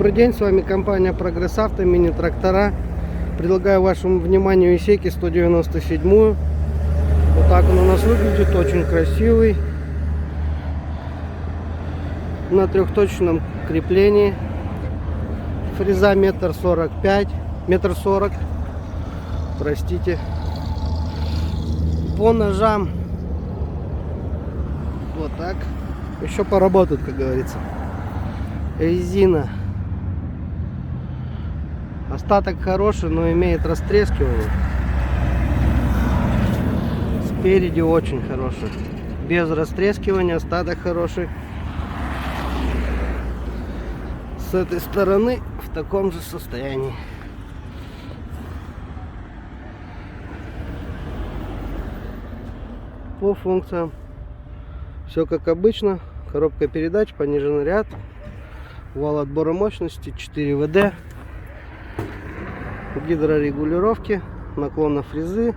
Добрый день, с вами компания Прогресс Авто, мини-трактора. Предлагаю вашему вниманию Исеки 197. Вот так он у нас выглядит, очень красивый. На трехточном креплении. Фреза 1,45 м, 1,40 м, простите. По ножам вот так. Еще поработают, как говорится. Резина. Остаток хороший, но имеет растрескивание. Спереди очень хороший. Без растрескивания, остаток хороший. С этой стороны в таком же состоянии. По функциям все как обычно. Коробка передач, пониженный ряд, вал отбора мощности, 4 ВД, гидрорегулировки, наклона фрезы.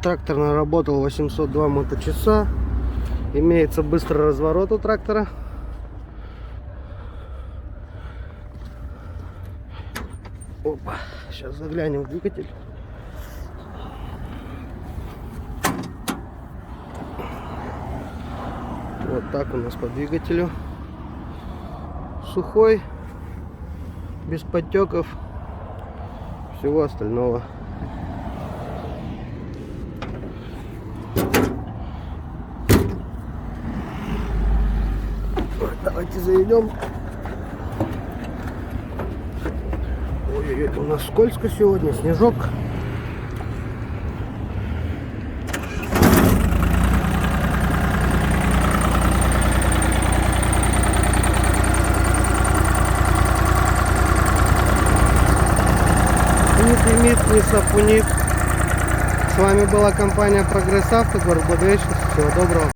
Трактор наработал 802 моточаса. Имеется быстрый разворот у трактора. Опа, сейчас заглянем в двигатель. Вот так у нас по двигателю. Сухой, без подтеков, всего остального. Давайте заведем. Ой-ой-ой, у нас скользко сегодня, снежок. Не сапунит. С вами была компания Прогресс Авто, город Благовещенск. Всего доброго.